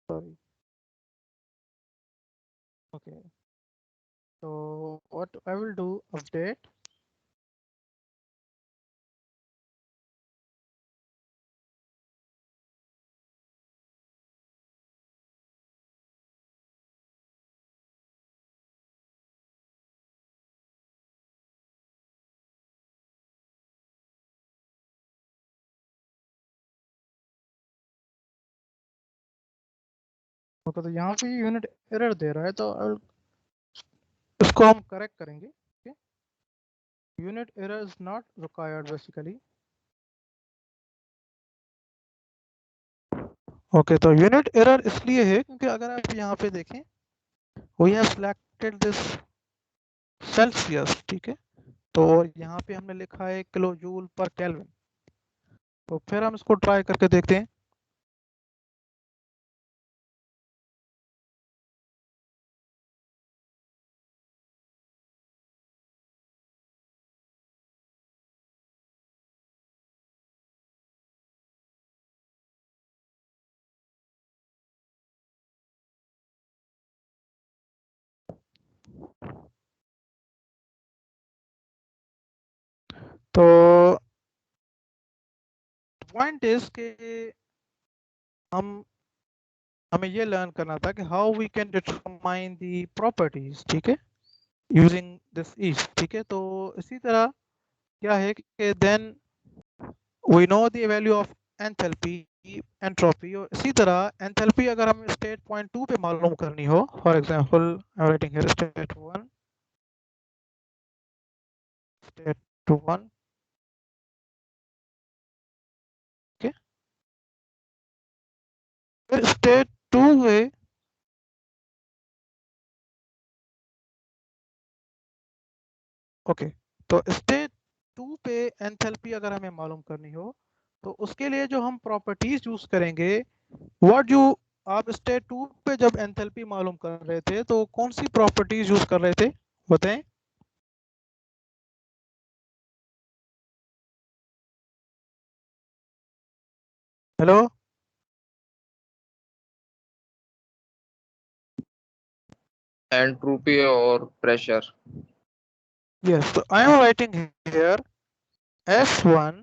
sorry. Okay, so what I will do, update okay, तो यहाँ पे यूनिट एरर दे रहा है, तो इसको हम करेक्ट करेंगे। Unit error is not required basically. Okay, तो यूनिट एरर इसलिए है क्योंकि अगर आप यहाँ पे देखें, we have selected this Celsius, ठीक है, तो यहाँ पे हमने लिखा है किलो जूल पर केल्विन। तो फिर हम इसको ट्राई करके देखते हैं। तो पॉइंट इज के हमें ये लर्न करना था कि how we can determine the properties, ठीक है, यूजिंग दिस इज, ठीक है। तो इसी तरह क्या है कि then we know the value of enthalpy, entropy, और इसी तरह एंथैल्पी अगर हमें स्टेट पॉइंट 2 पे मालूम करनी हो, for example I am writing here state 1, state 1, okay, फिर स्टेट 2 है, ओके, तो स्टेट 2 पे एंथैल्पी अगर हमें मालूम करनी हो तो उसके लिए जो हम प्रॉपर्टीज यूज करेंगे, व्हाट यू, आप स्टेट 2 पे जब एंथैल्पी मालूम कर रहे थे तो कौन सी प्रॉपर्टीज यूज कर रहे थे, बताएं। हेलो, एंट्रोपी और प्रेशर। यस, तो I am writing here S1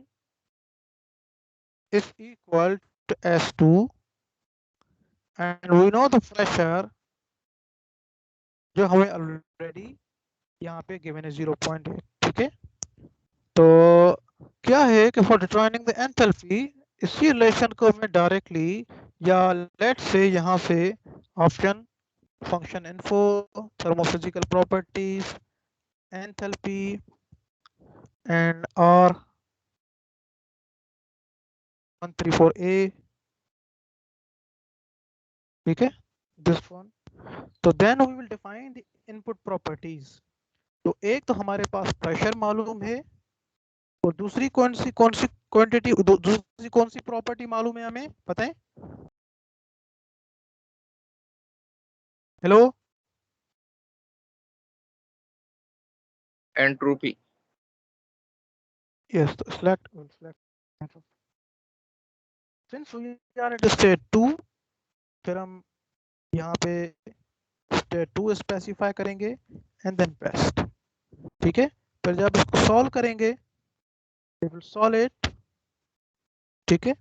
is equal to S2 and we know the pressure जो हमें ऑलरेडी यहाँ पे गिवन है 0.8, ठीक है। तो क्या है कि फॉर डिटरमाइनिंग द एंथैल्पी, इसी रिलेशन को मैं डायरेक्टली या लेट से यहाँ से option function info, thermophysical properties, enthalpy and R 134A, ठीक है, दिस वन। तो then we will define the input properties. तो एक तो हमारे पास प्रेशर मालूम है, और दूसरी कौन सी क्वांटिटी, दूसरी कौन सी प्रॉपर्टी मालूम है हमें, पता है। Hello, entropy. यस, तो select since we are at state 2, फिर हम यहाँ पे state 2 स्पेसिफाई करेंगे एंड देन बेस्ट, ठीक है। फिर जब इसको सॉल्व करेंगे, we will solve it, ठीक है।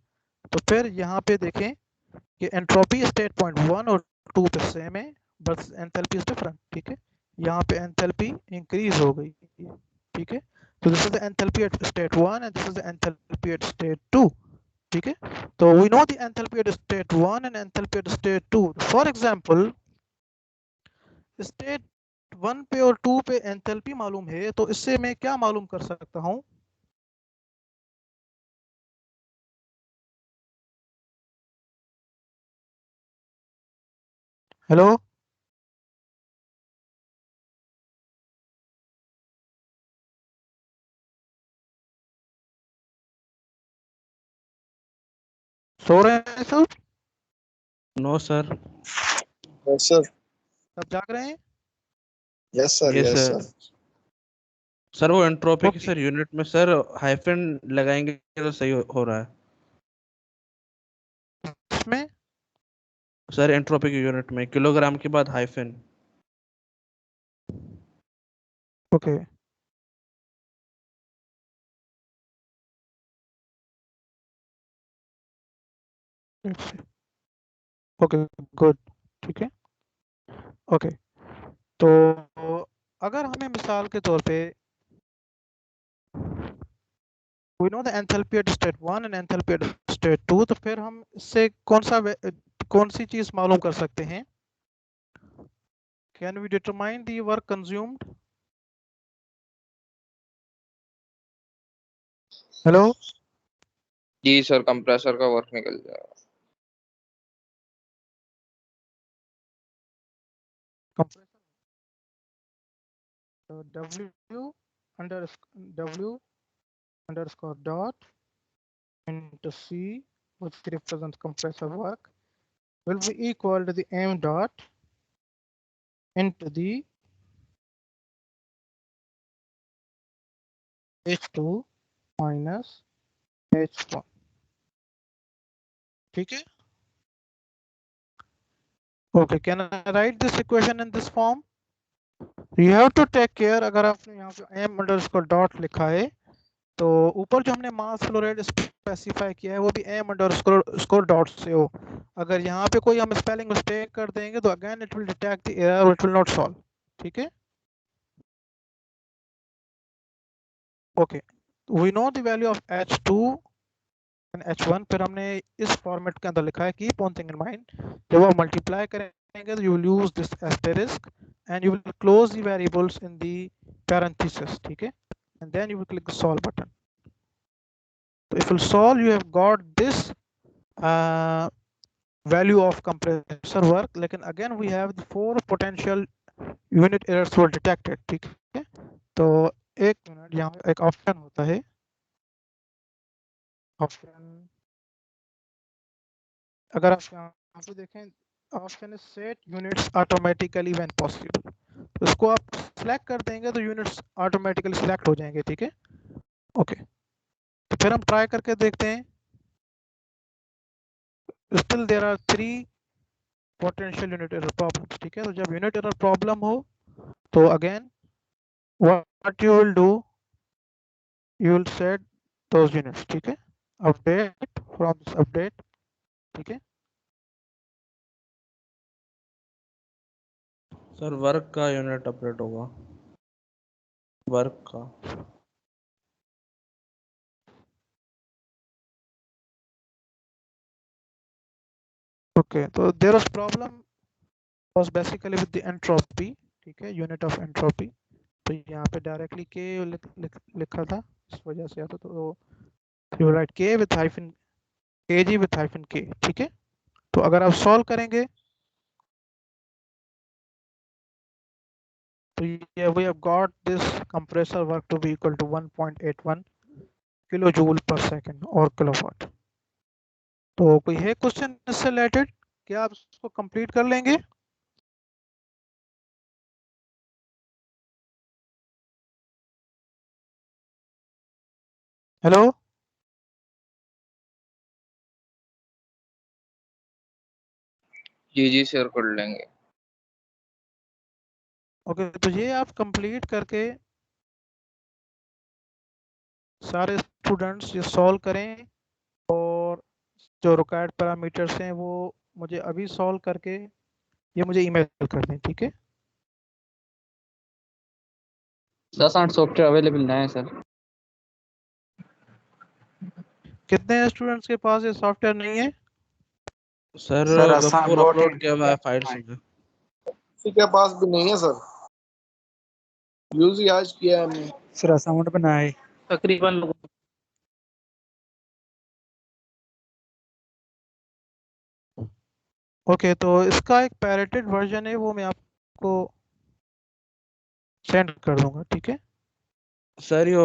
तो फिर यहाँ पे देखें कि एंट्रोपी स्टेट पॉइंट 1 और 2 पे सेम है, बस एंथैल्पी इज डिफरेंट, ठीक है। यहाँ पे एंथैल्पी इंक्रीज हो गई, ठीक है। तो this is the enthalpy at state 1 and this is the enthalpy at state 2, ठीक है। तो we know the enthalpy at state 1 and enthalpy at state 2। For example state 1 पे और 2 पे एंथैल्पी मालूम है, तो इससे मैं क्या मालूम कर सकता हूँ। हेलो, सो रहे हैं सब, नो सर। Yes sir. सब जाग रहे हैं। Yes sir. Yes yes sir. Sir. Sir वो एंट्रोपी की ओके, सर यूनिट में सर हाइफन लगाएंगे तो सही हो रहा है इसमें सर। एंट्रोपी की यूनिट में किलोग्राम के बाद हाइफन। ओके, ओके, गुड, ठीक है, ओके। तो अगर हमें मिसाल के तौर पे we know the enthalpy at state 1 and enthalpy at state 2, तो फिर हम इससे कौन सा कौन सी चीज मालूम कर सकते हैं? Can we determine the work consumed? Hello, जी सर, कंप्रेसर का वर्क निकल जाएगा। W underscore dot into C, which represents compressor work, will be equal to the M dot into the H2 minus H1. ठीक है? Okay, can I write this equation in this form? You have to take care, अगर आपने यहाँ पे M underscore dot लिखा है तो ऊपर जो हमने मास फ्लो रेट स्पेसिफाई किया है वो भी M अंडरस्कोर डॉट से हो। अगर यहाँ पे कोई हम स्पेलिंग मिस्टेक कर देंगे तो again it will detect the error, it will not solve. ठीक है? Okay, we know the value of H2 and H1, फिर हमने इस फॉर्मेट के अंदर लिखा है, keep one thing in mind, जब आप मल्टीप्लाई करेंगे तो you will use this asterisk and you will close the variables in the parenthesis. ठीक है? And then you will click the solve button. So if you solve, you have got this value of compressor work, लेकिन again we have the 4 potential unit errors were detected। ठीक है? तो एक minute, यहाँ एक option होता है, option अगर आप यहाँ पे देखें, ऑप्शन है set units automatically when possible, तो इसको आप सिलेक्ट कर देंगे तो यूनिट्स ऑटोमेटिकली सिलेक्ट हो जाएंगे। ठीक है? ओके, तो फिर हम ट्राई करके देखते हैं। Still there are 3 potential unit error problems. ठीक है? तो जब यूनिट एरर प्रॉब्लम हो तो again what you will do, you will set those units. ठीक है? Update from this update. ठीक है? सर वर्क का यूनिट अपडेट होगा, वर्क का। ओके, तो there was problem was basically with the entropy. ठीक है? यूनिट ऑफ एंट्रोपी, तो यहाँ पे डायरेक्टली के लिखा था, इस वजह से आता, तो यू राइट के with hyphen KG with hyphen के। ठीक है? तो अगर आप सॉल्व करेंगे तो ये we have got this compressor work to be equal to 1.81 kilo joule per second और किलोवाट। तो कोई है क्वेश्चन इससे रिलेटेड? क्या आप इसको कंप्लीट कर लेंगे? हेलो, जी सर, कर लेंगे। ओके, तो ये आप कंप्लीट करके सारे स्टूडेंट्स ये सॉल्व करें और जो रिक्वायर्ड पैरामीटर्स हैं वो मुझे अभी सॉल्व करके ये मुझे ईमेल कर दें। ठीक है? 10-8 सॉफ्टवेयर अवेलेबल नहीं है सर। कितने स्टूडेंट्स के पास ये सॉफ्टवेयर नहीं है? सर आसान गफूर बहुत अपलोड किया हुआ है फाइल्स में। किसी के पास भी नहीं है सर, यूज ही आज किया है हमने। सर असाइनमेंट बनाया है। तकरीबन लोगों ओके, तो इसका एक पैरेटेड वर्जन है, वो मैं आपको सेंड कर दूंगा। ठीक है? सर ये